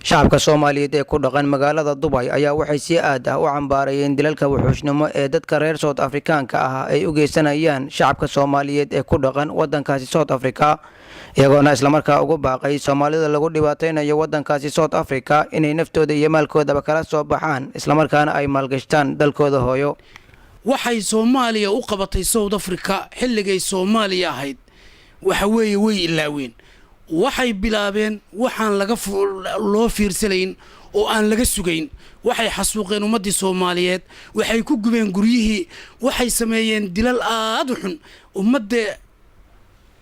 shacabka Soomaaliyeed ee ku dhaqan magaalada Dubai ayaa waxay si aad ah u cambaarayeen dilalka wuxuushnimo ee dadka reer South Africaanka ah ay u geysanayaan shacabka Soomaaliyeed ee ku dhaqan wadankaasi South Africa iyagoona isla markaa ugu baaqay Soomaalida lagu dhibaateynayo wadankaasi South Africa inay naftooda iyo maalkoodaba kala soo baxaan isla markaana ay maalgashtaan dalkooda hooyo. waxay Soomaaliya u qabatay South Africa xilligay Soomaaliya ahayd waxa weeye way ilaaween waxay bilaabeen waxaan loo fiirsanayn oo aan laga sugayn waxay xasuuqeen ummadii Soomaaliyeed waxay ku gubeen guryihii waxay sameeyeen dilal aad u xun ummadda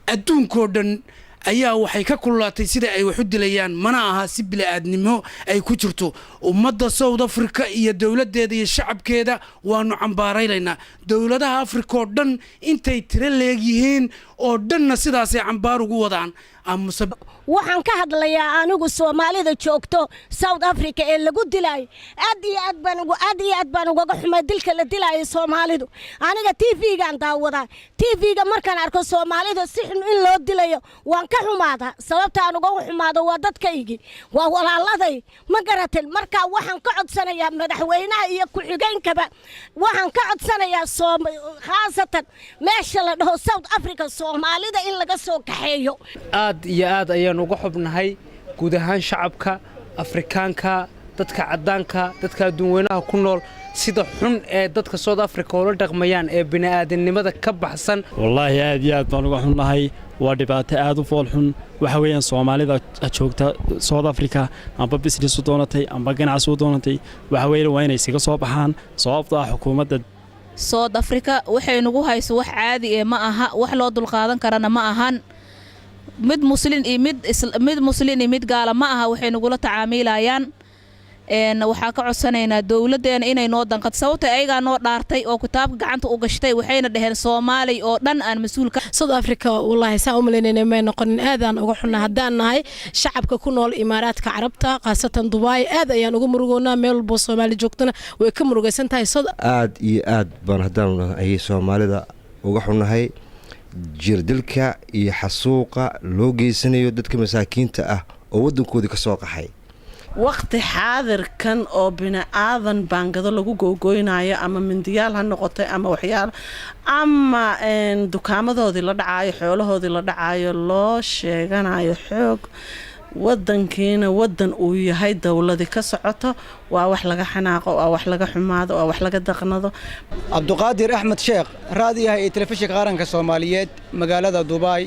adduunka dhan ayaa waxay ka kululaatay sida ay wax u dilayaan mana aha si bini'aadnimo ay ku jirto ummadda South Africa iyo dawladeeda iyo shacabkeeda waanu cambaaraynaa dawladaha Afrika oo dhan intay tiro leeyihiin oo dhanna sidaas ay cambaar ugu wadaan waxaan ka hadlayaa anigu Soomaalida joogto South Africa ee lagu dilay aad iyo aad baan uga xumay dilka la dilay Soomaalidu aniga TV-gaan daawada TV-ga markaan arko Soomaalida si xun in loo dilayo waan ka xumaada sababta aan uga xumaado waa dadkaygi waa walaaladay ma garateen marka waxaan ka codsanayaa madaxweynaha iyo ku-xigeenkaba waxaan ka codsanayaa khaasatan meesha la dhaho South Africa Soomaalida in laga soo kaxeeyo aad iyo aad ayaan uga xubnahay guud ahaan shacabka Afrikaanka dadka cadaanka dadka adduunweynaha ku nool sida xun ee dadka South Africa oo la dhaqmayaan ee bini'aadanimada ka baxsan wallahi aad iyo aad baan uga xubnahay waa dhibaato aad u fool xun waxa weeyaan Soomaalida joogta South Africa amba business u doonatay amba ganacsi u doonatay waxa weeyaan waa inay iska soo baxaan sababtoo ah xukuumadda South Africa waxay nagu hayso wax caadi ah ma aha wax loo dul qaadan karana ma ahan mid muslim iyo mid gaala ma aha waxay nagu la tacaamilayaan waxa ka codsanaynaa dawladeena inay noo danqad sababta ayaga noo dhaartay oo kitaabka gacanta u gashtay waxayna dhaheen Soomaali oo dhan aan mas'uulka South Africa wallahi saa u maleynay ma noqon aadaan uga xunna hadaan nahay shacabka ku nool Imaaraadka Carabta qaasatan Dubai aad ayaan uga murugoonaa meel walba Soomaali joogtana way ka murugaysan tahay aad iyo aad baan hadaan ay Soomaalida uga xunnahay jirdilka iyo xasuuqa loo geysanayo dadka masaakiinta ah oo wadankooda ka soo qaxay waqti xaadirkan oo bini'aadan baangado lagu googooynayo ama mindiyaal ha noqotay ama waxyaalo ama dukaamadoodii la dhacayo xoolahoodii la dhacayo loo sheeganayo xoog wadankiina wadan uu yahay dawladii ka socoto waa wax laga xanaaqo waa wax laga xumaado waa wax laga daqnado Cabduqaadir Axmed Sheekh raadiyaha ee telefishinka qaranka Soomaaliyeed magaalada Dubai.